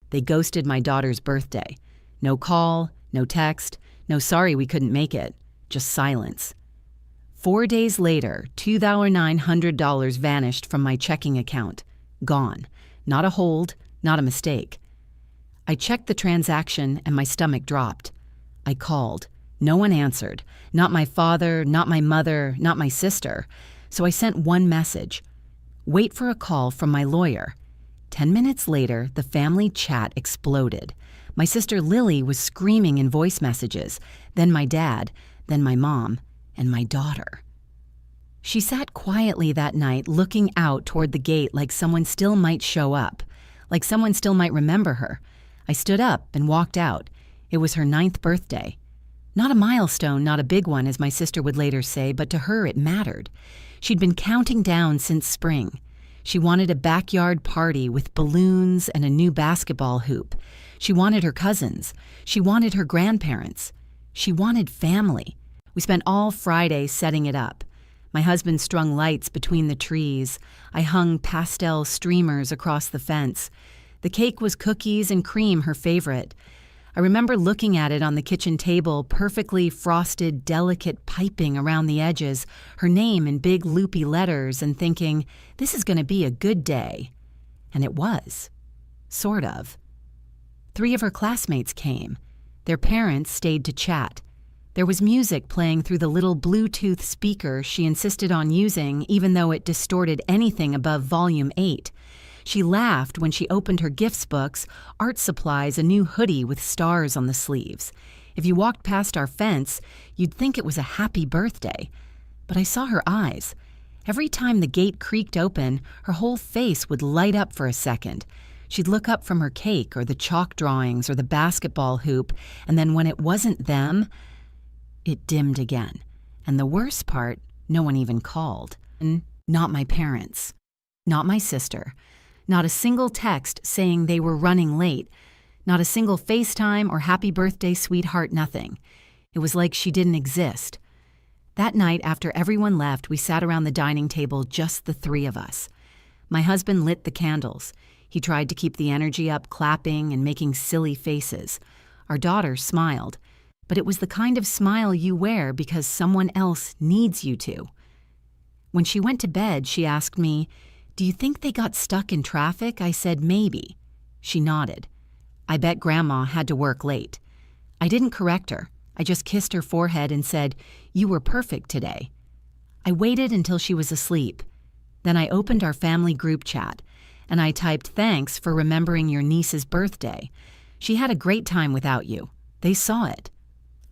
They ghosted my daughter's birthday. No call, no text, no sorry we couldn't make it, just silence. 4 days later, $2,900 vanished from my checking account. Gone. Not a hold, not a mistake. I checked the transaction and my stomach dropped. I called. No one answered. Not my father, not my mother, not my sister. So I sent one message. Wait for a call from my lawyer. 10 minutes later, the family chat exploded. My sister Lily was screaming in voice messages, then my dad, then my mom, and my daughter. She sat quietly that night looking out toward the gate like someone still might show up, like someone still might remember her. I stood up and walked out. It was her 9th birthday. Not a milestone, not a big one, as my sister would later say, but to her it mattered. She'd been counting down since spring. She wanted a backyard party with balloons and a new basketball hoop. She wanted her cousins. She wanted her grandparents. She wanted family. We spent all Friday setting it up. My husband strung lights between the trees. I hung pastel streamers across the fence. The cake was cookies and cream, her favorite. I remember looking at it on the kitchen table, perfectly frosted, delicate piping around the edges, her name in big loopy letters, and thinking, this is going to be a good day. And it was. Sort of. 3 of her classmates came. Their parents stayed to chat. There was music playing through the little Bluetooth speaker she insisted on using, even though it distorted anything above volume 8. She laughed when she opened her gifts books, art supplies, a new hoodie with stars on the sleeves. If you walked past our fence, you'd think it was a happy birthday. But I saw her eyes. Every time the gate creaked open, her whole face would light up for a second. She'd look up from her cake or the chalk drawings or the basketball hoop, and then when it wasn't them, it dimmed again. And the worst part, no one even called. Not my parents. Not my sister. Not a single text saying they were running late. Not a single FaceTime or happy birthday, sweetheart, nothing. It was like she didn't exist. That night, after everyone left, we sat around the dining table, just the 3 of us. My husband lit the candles. He tried to keep the energy up, clapping and making silly faces. Our daughter smiled, but it was the kind of smile you wear because someone else needs you to. When she went to bed, she asked me, "Do you think they got stuck in traffic?" I said, "Maybe." She nodded. I bet Grandma had to work late. I didn't correct her. I just kissed her forehead and said, "You were perfect today." I waited until she was asleep. Then I opened our family group chat, and I typed, "Thanks for remembering your niece's birthday. She had a great time without you. They saw it."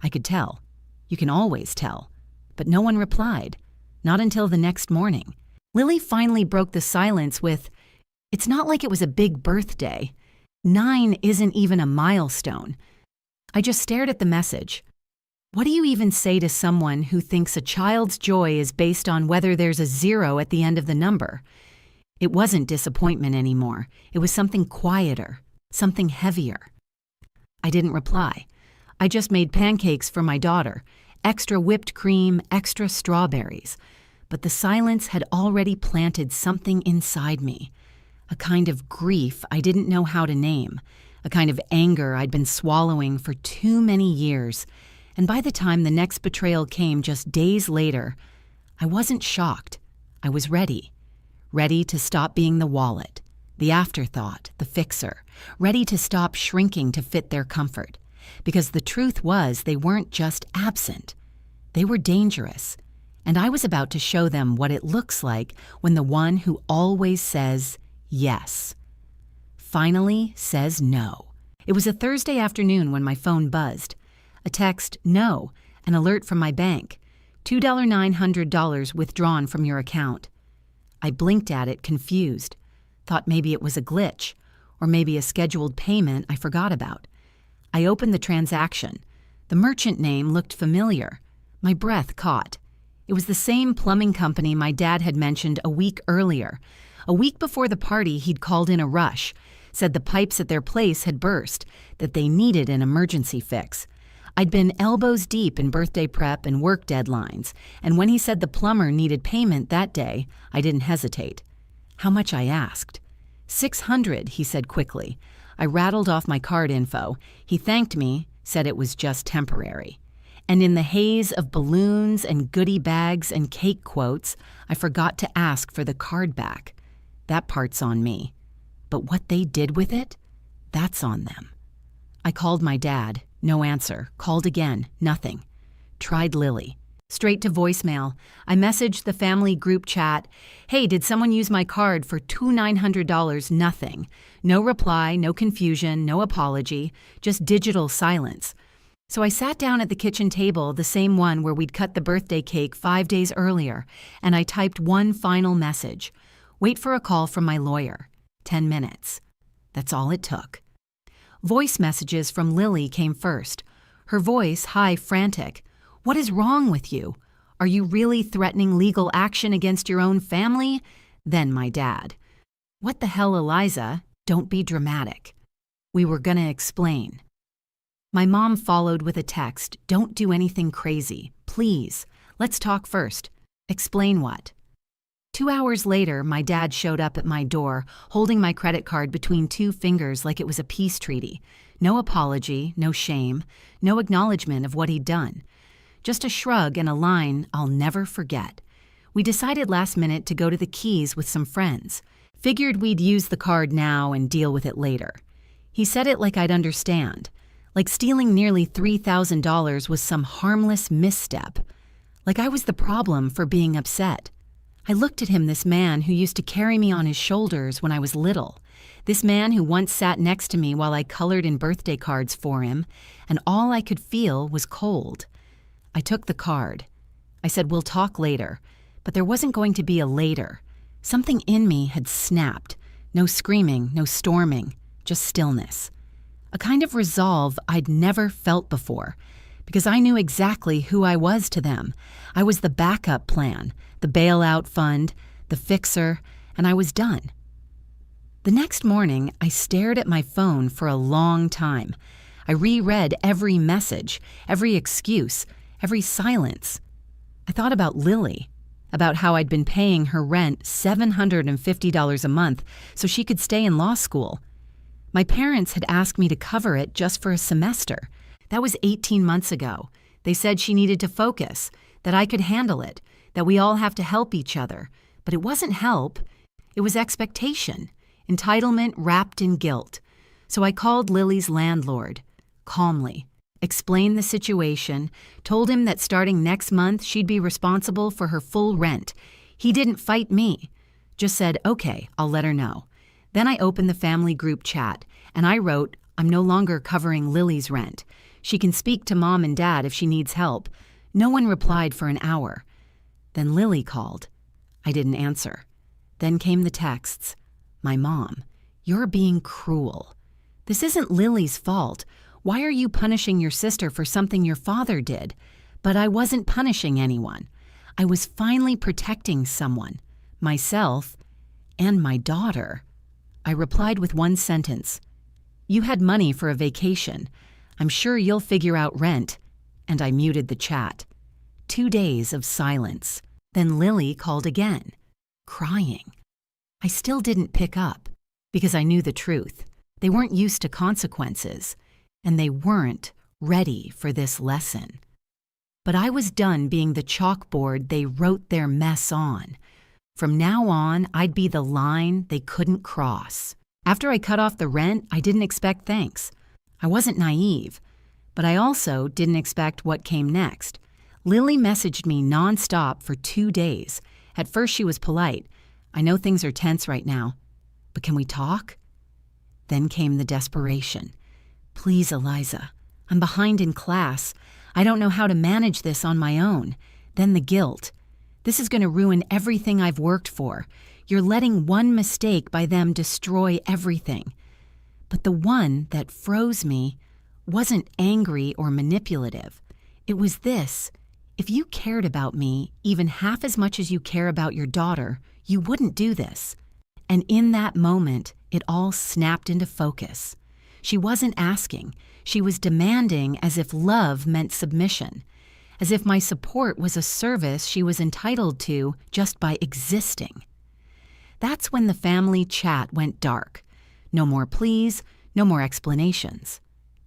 I could tell. You can always tell. But no one replied. Not until the next morning. Lily finally broke the silence with, "It's not like it was a big birthday. 9 isn't even a milestone." I just stared at the message. What do you even say to someone who thinks a child's joy is based on whether there's a 0 at the end of the number? It wasn't disappointment anymore. It was something quieter, something heavier. I didn't reply. I just made pancakes for my daughter, extra whipped cream, extra strawberries. But the silence had already planted something inside me, a kind of grief I didn't know how to name, a kind of anger I'd been swallowing for too many years. And by the time the next betrayal came just days later, I wasn't shocked. I was ready. Ready to stop being the wallet, the afterthought, the fixer, ready to stop shrinking to fit their comfort. Because the truth was they weren't just absent. They were dangerous. And I was about to show them what it looks like when the one who always says yes finally says no. It was a Thursday afternoon when my phone buzzed. A text, "No," an alert from my bank. $2,900 withdrawn from your account. I blinked at it, confused. Thought maybe it was a glitch, or maybe a scheduled payment I forgot about. I opened the transaction. The merchant name looked familiar. My breath caught. It was the same plumbing company my dad had mentioned a week earlier. A week before the party, he'd called in a rush, said the pipes at their place had burst, that they needed an emergency fix. I'd been elbows deep in birthday prep and work deadlines, and when he said the plumber needed payment that day, I didn't hesitate. How much, I asked. $600, he said quickly. I rattled off my card info. He thanked me, said it was just temporary. And in the haze of balloons and goodie bags and cake quotes, I forgot to ask for the card back. That part's on me. But what they did with it, that's on them. I called my dad. No answer. Called again. Nothing. Tried Lily. Straight to voicemail. I messaged the family group chat. Hey, did someone use my card for $2,900? Nothing. No reply, no confusion, no apology, just digital silence. So I sat down at the kitchen table, the same one where we'd cut the birthday cake 5 days earlier, and I typed one final message. Wait for a call from my lawyer. 10 minutes. That's all it took. Voice messages from Lily came first. Her voice high, frantic. What is wrong with you? Are you really threatening legal action against your own family? Then my dad. What the hell, Eliza? Don't be dramatic. We were gonna explain. My mom followed with a text. Don't do anything crazy. Please. Let's talk first. Explain what? 2 hours later, my dad showed up at my door, holding my credit card between 2 fingers like it was a peace treaty. No apology, no shame, no acknowledgement of what he'd done. Just a shrug and a line I'll never forget. We decided last minute to go to the Keys with some friends. Figured we'd use the card now and deal with it later. He said it like I'd understand. Like stealing nearly $3,000 was some harmless misstep. Like I was the problem for being upset. I looked at him, this man who used to carry me on his shoulders when I was little. This man who once sat next to me while I colored in birthday cards for him, and all I could feel was cold. I took the card. I said, we'll talk later, but there wasn't going to be a later. Something in me had snapped. No screaming, no storming, just stillness. A kind of resolve I'd never felt before, because I knew exactly who I was to them. I was the backup plan, the bailout fund, the fixer, and I was done. The next morning, I stared at my phone for a long time. I reread every message, every excuse, every silence. I thought about Lily, about how I'd been paying her rent $750 a month so she could stay in law school. My parents had asked me to cover it just for a semester. That was 18 months ago. They said she needed to focus, that I could handle it, that we all have to help each other. But it wasn't help. It was expectation, entitlement wrapped in guilt. So I called Lily's landlord, calmly, explained the situation, told him that starting next month she'd be responsible for her full rent. He didn't fight me, just said, okay, I'll let her know. Then I opened the family group chat, and I wrote, I'm no longer covering Lily's rent. She can speak to Mom and Dad if she needs help. No one replied for an hour. Then Lily called. I didn't answer. Then came the texts. My mom, you're being cruel. This isn't Lily's fault. Why are you punishing your sister for something your father did? But I wasn't punishing anyone. I was finally protecting someone, myself, and my daughter. I replied with one sentence. You had money for a vacation. I'm sure you'll figure out rent. And I muted the chat. 2 days of silence. Then Lily called again, crying. I still didn't pick up because I knew the truth. They weren't used to consequences, and they weren't ready for this lesson. But I was done being the chalkboard they wrote their mess on. From now on, I'd be the line they couldn't cross. After I cut off the rent, I didn't expect thanks. I wasn't naive, but I also didn't expect what came next. Lily messaged me nonstop for 2 days. At first she was polite. I know things are tense right now, but can we talk? Then came the desperation. Please, Eliza, I'm behind in class. I don't know how to manage this on my own. Then the guilt. This is going to ruin everything I've worked for. You're letting one mistake by them destroy everything. But the one that froze me wasn't angry or manipulative. It was this. If you cared about me even half as much as you care about your daughter, you wouldn't do this. And in that moment, it all snapped into focus. She wasn't asking. She was demanding as if love meant submission, as if my support was a service she was entitled to just by existing. That's when the family chat went dark. No more pleas, No more explanations.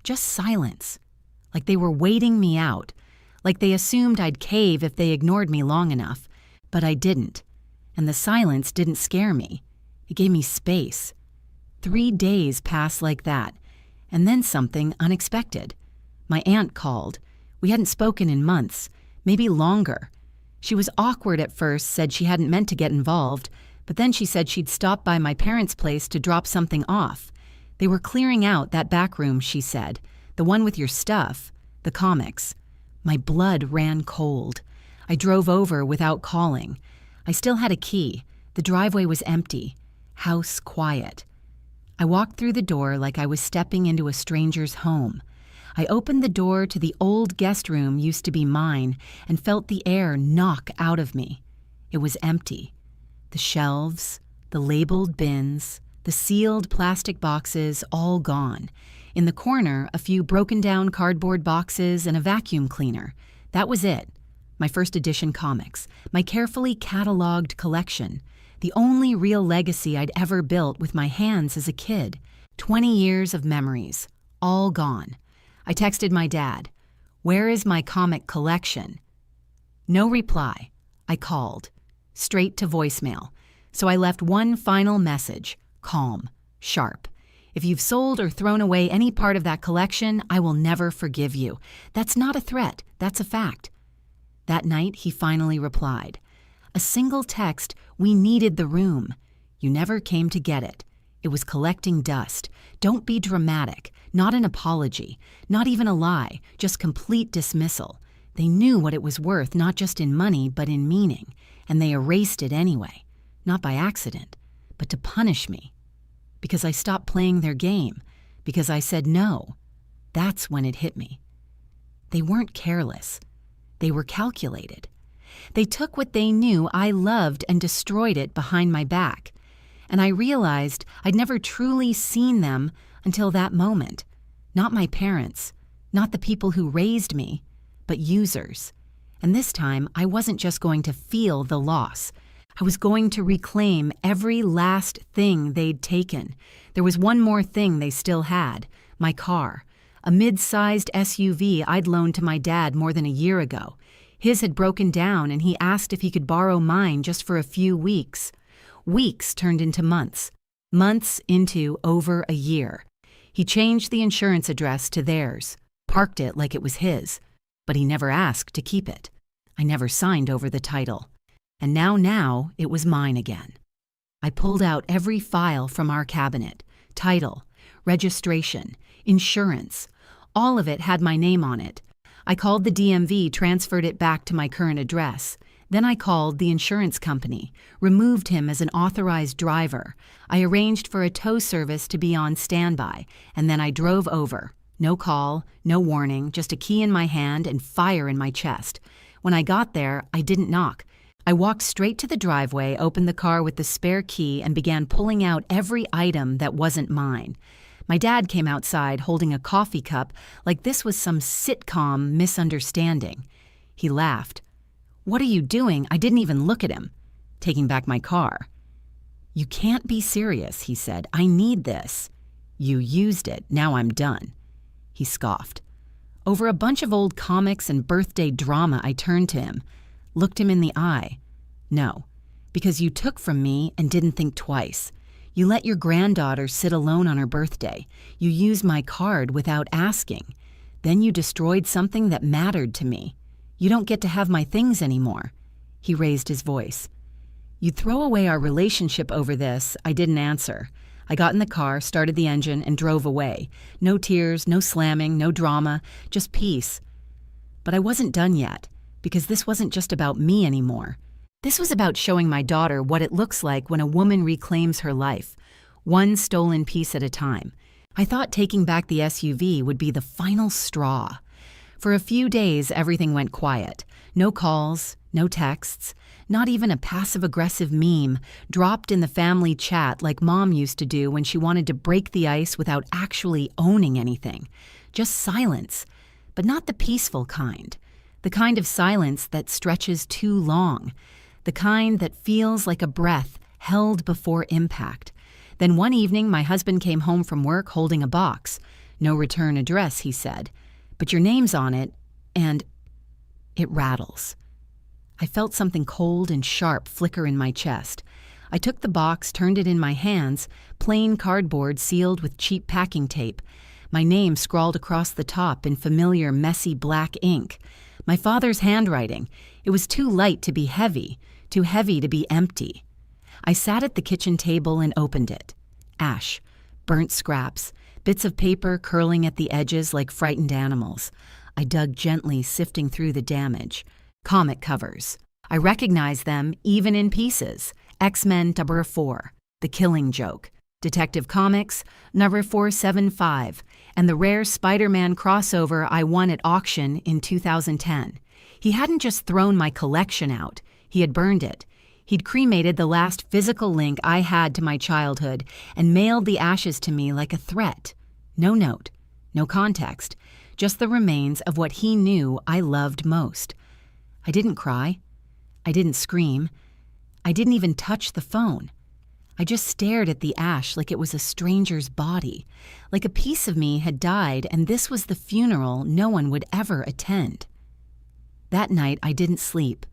Just silence. Like they were waiting me out. Like they assumed I'd cave if they ignored me long enough. But I didn't. And the silence didn't scare me. It gave me space. 3 days passed like that. And then something unexpected. My aunt called. We hadn't spoken in months, maybe longer. She was awkward at first, said she hadn't meant to get involved, but then she said she'd stop by my parents' place to drop something off. They were clearing out that back room, she said, the one with your stuff, the comics. My blood ran cold. I drove over without calling. I still had a key. The driveway was empty. House quiet. I walked through the door like I was stepping into a stranger's home. I opened the door to the old guest room used to be mine and felt the air knock out of me. It was empty. The shelves, the labeled bins, the sealed plastic boxes, all gone. In the corner, a few broken-down cardboard boxes and a vacuum cleaner. That was it. My first edition comics, my carefully cataloged collection, the only real legacy I'd ever built with my hands as a kid. 20 years of memories, all gone. I texted my dad, "Where is my comic collection?" No reply. I called. Straight to voicemail. So I left one final message, calm, sharp. If you've sold or thrown away any part of that collection, I will never forgive you. That's not a threat, that's a fact. That night, he finally replied. A single text, "We needed the room. You never came to get it. It was collecting dust. Don't be dramatic. Not an apology. Not even a lie. Just complete dismissal. They knew what it was worth, not just in money, but in meaning. And they erased it anyway. Not by accident, but to punish me. Because I stopped playing their game. Because I said no. That's when it hit me. They weren't careless. They were calculated. They took what they knew I loved and destroyed it behind my back. And I realized I'd never truly seen them until that moment. Not my parents, not the people who raised me, but users. And this time, I wasn't just going to feel the loss. I was going to reclaim every last thing they'd taken. There was one more thing they still had, my car. A mid-sized SUV I'd loaned to my dad more than a year ago. His had broken down and he asked if he could borrow mine just for a few weeks. Weeks turned into months. Months into over a year. He changed the insurance address to theirs, parked it like it was his, but he never asked to keep it. I never signed over the title. And now it was mine again. I pulled out every file from our cabinet. Title, registration, insurance. All of it had my name on it. I called the DMV, transferred it back to my current address. Then I called the insurance company, removed him as an authorized driver. I arranged for a tow service to be on standby, and then I drove over. No call, no warning, just a key in my hand and fire in my chest. When I got there, I didn't knock. I walked straight to the driveway, opened the car with the spare key, and began pulling out every item that wasn't mine. My dad came outside holding a coffee cup like this was some sitcom misunderstanding. He laughed. "What are you doing? I didn't even look at him." Taking back my car. "You can't be serious," he said. "I need this." "You used it. Now I'm done." He scoffed. Over a bunch of old comics and birthday drama, I turned to him, looked him in the eye. "No, because you took from me and didn't think twice. You let your granddaughter sit alone on her birthday. You used my card without asking. Then you destroyed something that mattered to me. You don't get to have my things anymore." He raised his voice. "You'd throw away our relationship over this." I didn't answer. I got in the car, started the engine, and drove away. No tears, no slamming, no drama, just peace. But I wasn't done yet, because this wasn't just about me anymore. This was about showing my daughter what it looks like when a woman reclaims her life, one stolen piece at a time. I thought taking back the SUV would be the final straw. For a few days, everything went quiet. No calls, no texts, not even a passive-aggressive meme dropped in the family chat like Mom used to do when she wanted to break the ice without actually owning anything. Just silence, but not the peaceful kind. The kind of silence that stretches too long. The kind that feels like a breath held before impact. Then one evening, my husband came home from work holding a box. No return address, he said. But your name's on it, and it rattles. I felt something cold and sharp flicker in my chest. I took the box, turned it in my hands, plain cardboard sealed with cheap packing tape. My name scrawled across the top in familiar, messy black ink. My father's handwriting. It was too light to be heavy, too heavy to be empty. I sat at the kitchen table and opened it. Ash, burnt scraps, bits of paper curling at the edges like frightened animals. I dug gently, sifting through the damage. Comic covers. I recognized them even in pieces. X-Men #4, The Killing Joke, Detective Comics #475, and the rare Spider-Man crossover I won at auction in 2010. He hadn't just thrown my collection out, he had burned it. He'd cremated the last physical link I had to my childhood and mailed the ashes to me like a threat. No note, no context, just the remains of what he knew I loved most. I didn't cry. I didn't scream. I didn't even touch the phone. I just stared at the ash like it was a stranger's body, like a piece of me had died and this was the funeral no one would ever attend. That night I didn't sleep.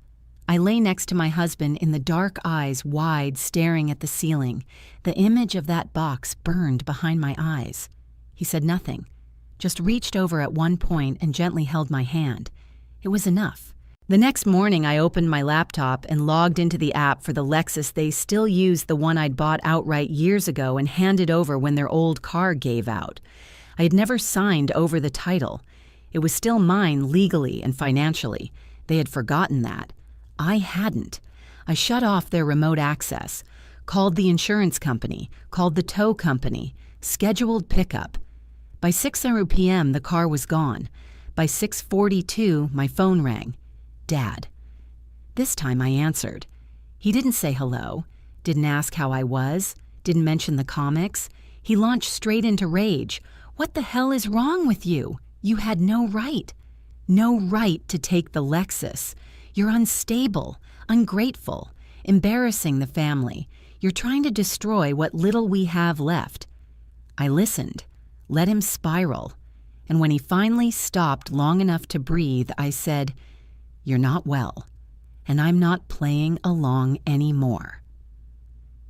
I lay next to my husband in the dark eyes wide staring at the ceiling. The image of that box burned behind my eyes. He said nothing, just reached over at one point and gently held my hand. It was enough. The next morning, I opened my laptop and logged into the app for the Lexus. They still used the one I'd bought outright years ago and handed over when their old car gave out. I had never signed over the title. It was still mine legally and financially. They had forgotten that. I hadn't. I shut off their remote access, called the insurance company, called the tow company, scheduled pickup. By 6:00 p.m., the car was gone. By 6:42, my phone rang. Dad. This time I answered. He didn't say hello, didn't ask how I was, didn't mention the comics. He launched straight into rage. What the hell is wrong with you? You had no right. No right to take the Lexus. You're unstable, ungrateful, embarrassing the family. You're trying to destroy what little we have left. I listened, let him spiral. And when he finally stopped long enough to breathe, I said, "You're not well, and I'm not playing along anymore."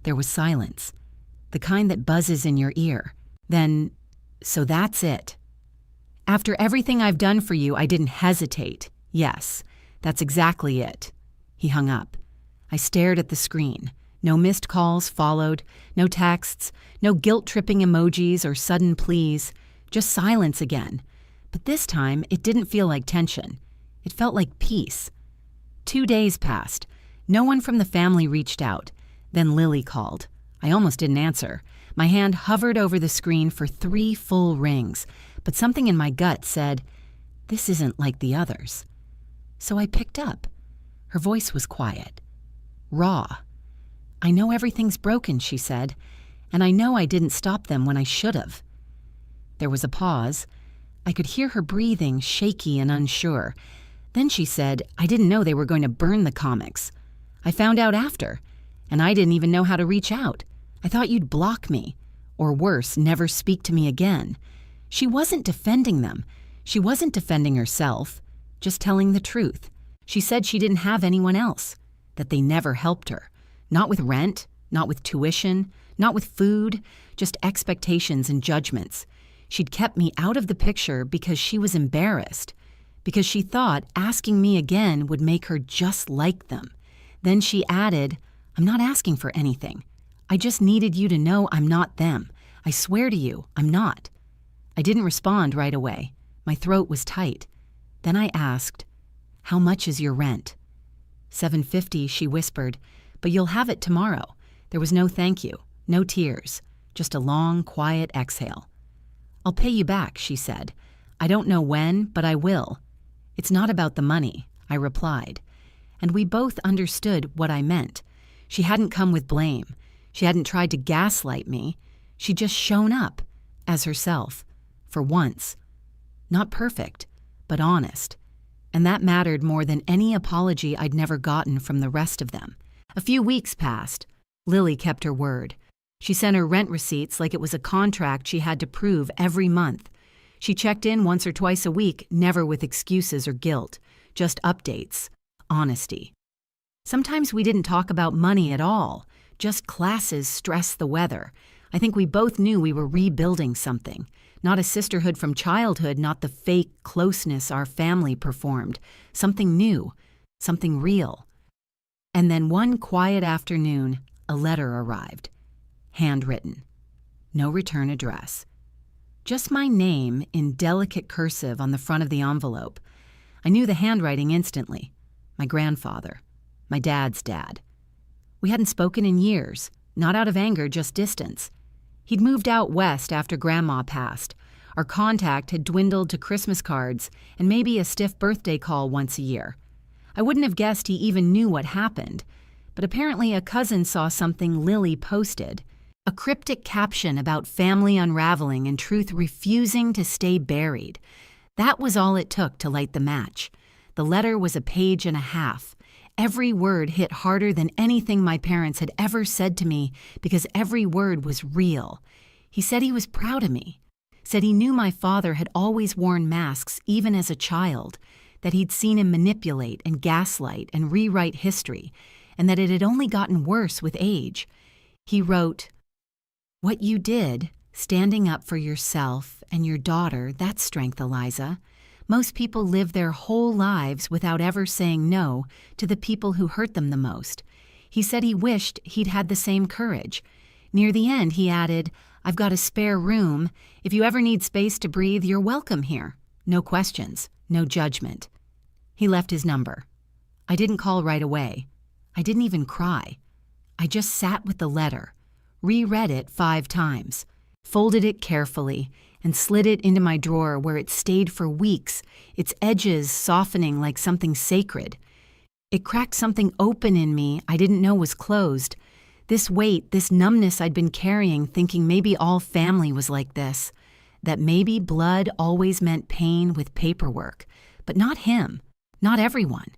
There was silence, the kind that buzzes in your ear. Then, "So that's it. After everything I've done for you, I didn't hesitate. Yes, that's exactly it." He hung up. I stared at the screen. No missed calls followed, no texts, no guilt-tripping emojis or sudden pleas, just silence again. But this time, it didn't feel like tension. It felt like peace. 2 days passed. No one from the family reached out. Then Lily called. I almost didn't answer. My hand hovered over the screen for 3 full rings, but something in my gut said, "This isn't like the others." So I picked up. Her voice was quiet, raw. "I know everything's broken," she said, "and I know I didn't stop them when I should have." There was a pause. I could hear her breathing, shaky and unsure. Then she said, "I didn't know they were going to burn the comics. I found out after, and I didn't even know how to reach out. I thought you'd block me, or worse, never speak to me again." She wasn't defending them. She wasn't defending herself, just telling the truth. She said she didn't have anyone else, that they never helped her. Not with rent, not with tuition, not with food, just expectations and judgments. She'd kept me out of the picture because she was embarrassed, because she thought asking me again would make her just like them. Then she added, "I'm not asking for anything. I just needed you to know I'm not them. I swear to you, I'm not." I didn't respond right away. My throat was tight. Then I asked, "How much is your rent?" $750, she whispered, "but you'll have it tomorrow." There was no thank you, no tears, just a long, quiet exhale. "I'll pay you back," she said. "I don't know when, but I will." "It's not about the money," I replied. And we both understood what I meant. She hadn't come with blame. She hadn't tried to gaslight me. She'd just shown up, as herself, for once. Not perfect, but honest. And that mattered more than any apology I'd never gotten from the rest of them. A few weeks passed. Lily kept her word. She sent her rent receipts like it was a contract she had to prove every month. She checked in once or twice a week, never with excuses or guilt, just updates, honesty. Sometimes we didn't talk about money at all, just classes, stress, the weather. I think we both knew we were rebuilding something. Not a sisterhood from childhood, not the fake closeness our family performed. Something new, something real. And then one quiet afternoon, a letter arrived. Handwritten. No return address. Just my name in delicate cursive on the front of the envelope. I knew the handwriting instantly. My grandfather. My dad's dad. We hadn't spoken in years, not out of anger, just distance. He'd moved out west after Grandma passed. Our contact had dwindled to Christmas cards and maybe a stiff birthday call once a year. I wouldn't have guessed he even knew what happened, but apparently a cousin saw something Lily posted. A cryptic caption about family unraveling and truth refusing to stay buried. That was all it took to light the match. The letter was a page and a half. Every word hit harder than anything my parents had ever said to me because every word was real. He said he was proud of me. Said he knew my father had always worn masks even as a child, that he'd seen him manipulate and gaslight and rewrite history, and that it had only gotten worse with age. He wrote, "What you did, standing up for yourself and your daughter, that's strength, Eliza. Most people live their whole lives without ever saying no to the people who hurt them the most." He said he wished he'd had the same courage. Near the end, he added, "I've got a spare room. If you ever need space to breathe, you're welcome here. No questions, no judgment." He left his number. I didn't call right away. I didn't even cry. I just sat with the letter, reread it 5 times, folded it carefully, and slid it into my drawer where it stayed for weeks, its edges softening like something sacred. It cracked something open in me I didn't know was closed. This weight, this numbness I'd been carrying, thinking maybe all family was like this, that maybe blood always meant pain with paperwork, but not him, not everyone.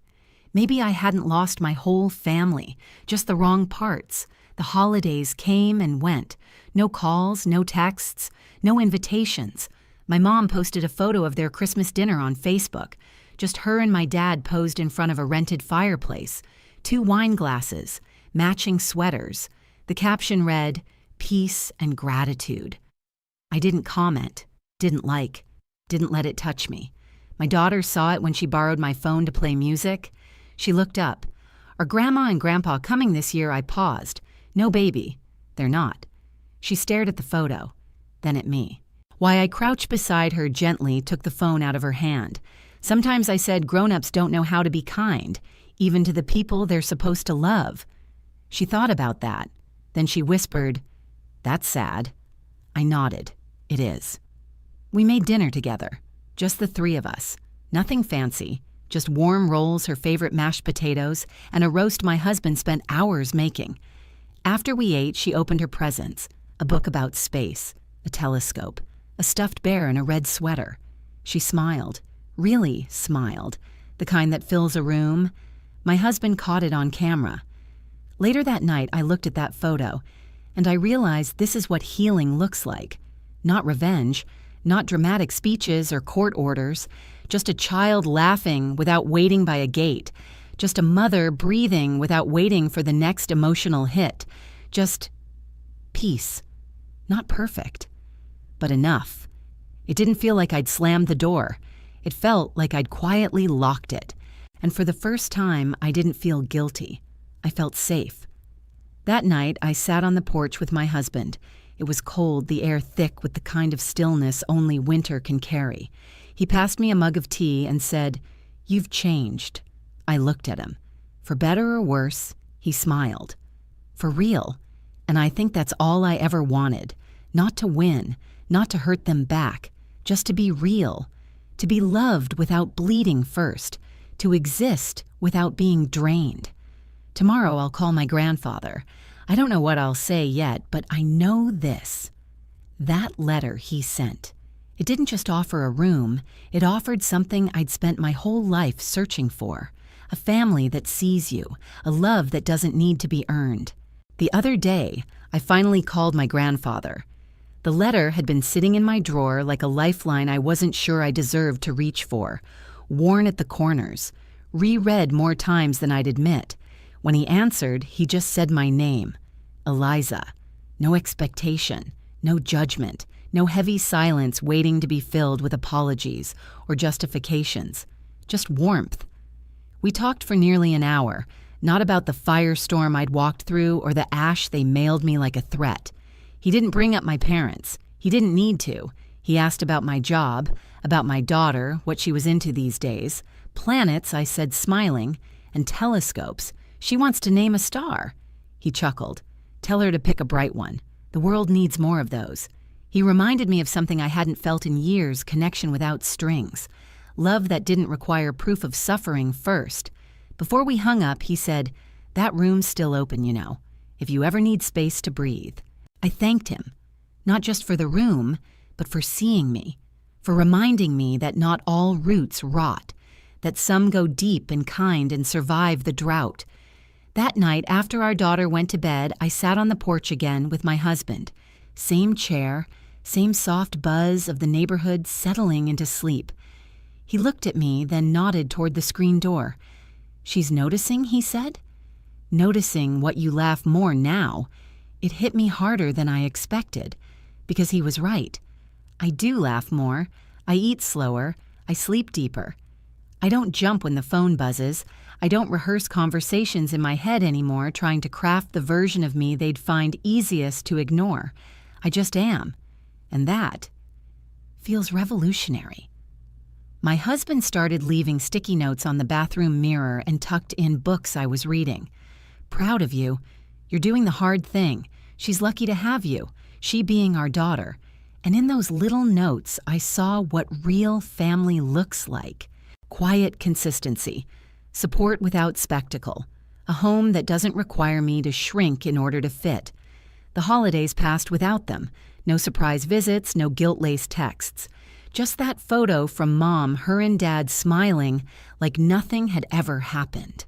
Maybe I hadn't lost my whole family, just the wrong parts. The holidays came and went. No calls, no texts, no invitations. My mom posted a photo of their Christmas dinner on Facebook. Just her and my dad posed in front of a rented fireplace. 2 wine glasses, matching sweaters. The caption read, "Peace and gratitude." I didn't comment, didn't like, didn't let it touch me. My daughter saw it when she borrowed my phone to play music. She looked up. "Are Grandma and Grandpa coming this year?" I paused. "No, baby. They're not." She stared at the photo, then at me. Why, I crouched beside her gently, took the phone out of her hand. Sometimes I said grown-ups don't know how to be kind, even to the people they're supposed to love. She thought about that. Then she whispered, "That's sad." I nodded. "It is." We made dinner together, just the 3 of us. Nothing fancy, just warm rolls, her favorite mashed potatoes, and a roast my husband spent hours making. After we ate, she opened her presents, a book about space, a telescope, a stuffed bear in a red sweater. She smiled, really smiled, the kind that fills a room. My husband caught it on camera. Later that night, I looked at that photo, and I realized this is what healing looks like. Not revenge, not dramatic speeches or court orders, just a child laughing without waiting by a gate, just a mother breathing without waiting for the next emotional hit, just peace. Not perfect, but enough. It didn't feel like I'd slammed the door. It felt like I'd quietly locked it. And for the first time, I didn't feel guilty. I felt safe. That night, I sat on the porch with my husband. It was cold, the air thick with the kind of stillness only winter can carry. He passed me a mug of tea and said, "You've changed." I looked at him. For better or worse, he smiled. For real. And I think that's all I ever wanted. Not to win, not to hurt them back, just to be real. To be loved without bleeding first. To exist without being drained. Tomorrow I'll call my grandfather. I don't know what I'll say yet, but I know this. That letter he sent. It didn't just offer a room, it offered something I'd spent my whole life searching for. A family that sees you, a love that doesn't need to be earned. The other day, I finally called my grandfather. The letter had been sitting in my drawer like a lifeline I wasn't sure I deserved to reach for, worn at the corners, reread more times than I'd admit. When he answered, he just said my name, Eliza. No expectation, no judgment, no heavy silence waiting to be filled with apologies or justifications, just warmth. We talked for nearly an hour, not about the firestorm I'd walked through or the ash they mailed me like a threat. He didn't bring up my parents. He didn't need to. He asked about my job, about my daughter, what she was into these days. Planets, I said, smiling, and telescopes. She wants to name a star. He chuckled. Tell her to pick a bright one. The world needs more of those. He reminded me of something I hadn't felt in years, connection without strings. Love that didn't require proof of suffering first. Before we hung up, he said, that room's still open, you know, if you ever need space to breathe. I thanked him, not just for the room, but for seeing me, for reminding me that not all roots rot, that some go deep and kind and survive the drought. That night, after our daughter went to bed, I sat on the porch again with my husband. Same chair, same soft buzz of the neighborhood settling into sleep. He looked at me, then nodded toward the screen door. She's noticing, he said. Noticing what you laugh more now. It hit me harder than I expected, because he was right. I do laugh more. I eat slower. I sleep deeper. I don't jump when the phone buzzes. I don't rehearse conversations in my head anymore, trying to craft the version of me they'd find easiest to ignore. I just am. And that feels revolutionary. My husband started leaving sticky notes on the bathroom mirror and tucked in books I was reading. Proud of you. You're doing the hard thing. She's lucky to have you, she being our daughter. And in those little notes, I saw what real family looks like. Quiet consistency, support without spectacle, a home that doesn't require me to shrink in order to fit. The holidays passed without them. No surprise visits, no guilt-laced texts. Just that photo from Mom, her and Dad smiling like nothing had ever happened.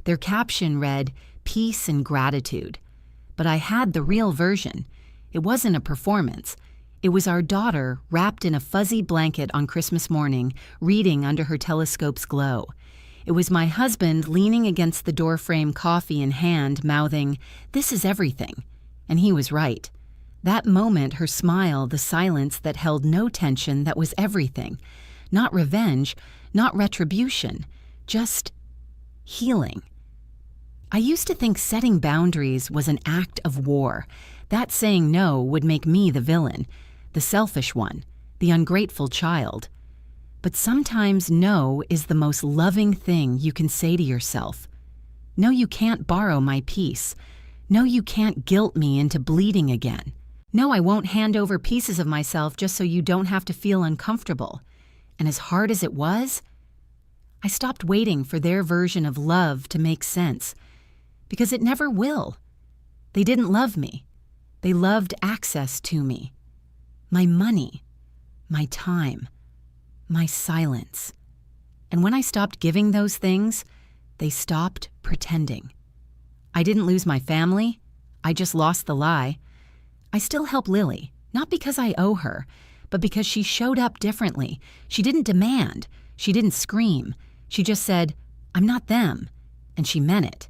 Their caption read, "Peace and gratitude." But I had the real version. It wasn't a performance. It was our daughter wrapped in a fuzzy blanket on Christmas morning, reading under her telescope's glow. It was my husband leaning against the doorframe, coffee in hand, mouthing, "This is everything." And he was right. That moment, her smile, the silence that held no tension, that was everything. Not revenge, not retribution, just healing. I used to think setting boundaries was an act of war. That saying no would make me the villain, the selfish one, the ungrateful child. But sometimes no is the most loving thing you can say to yourself. No, you can't borrow my peace. No, you can't guilt me into bleeding again. No, I won't hand over pieces of myself just so you don't have to feel uncomfortable. And as hard as it was, I stopped waiting for their version of love to make sense. Because it never will. They didn't love me. They loved access to me. My money. My time. My silence. And when I stopped giving those things, they stopped pretending. I didn't lose my family. I just lost the lie. I still help Lily, not because I owe her, but because she showed up differently. She didn't demand. She didn't scream. She just said, "I'm not them." And she meant it.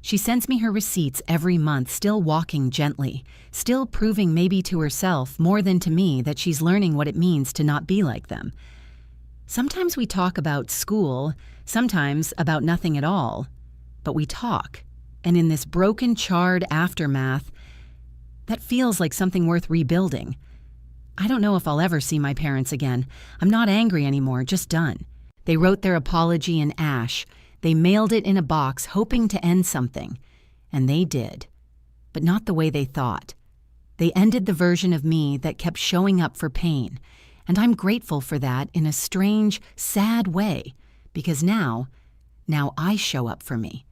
She sends me her receipts every month, still walking gently, still proving maybe to herself more than to me that she's learning what it means to not be like them. Sometimes we talk about school, sometimes about nothing at all, but we talk. And in this broken, charred aftermath, that feels like something worth rebuilding. I don't know if I'll ever see my parents again. I'm not angry anymore, just done. They wrote their apology in ash. They mailed it in a box, hoping to end something. And they did. But not the way they thought. They ended the version of me that kept showing up for pain. And I'm grateful for that in a strange, sad way. Because now I show up for me.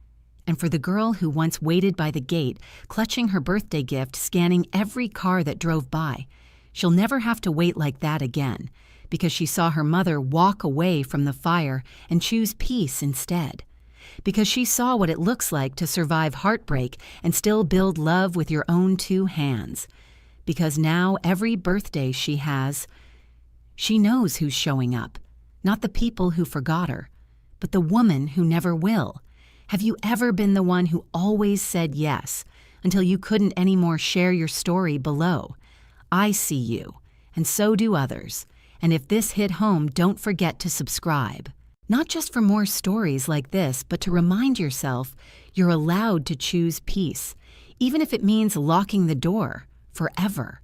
And for the girl who once waited by the gate, clutching her birthday gift, scanning every car that drove by. She'll never have to wait like that again, because she saw her mother walk away from the fire and choose peace instead. because she saw what it looks like to survive heartbreak and still build love with your own two hands. Because now every birthday she has, she knows who's showing up. Not the people who forgot her, but the woman who never will. Have you ever been the one who always said yes until you couldn't anymore share your story below? I see you, and so do others. And if this hit home, don't forget to subscribe. Not just for more stories like this, but to remind yourself you're allowed to choose peace, even if it means locking the door forever.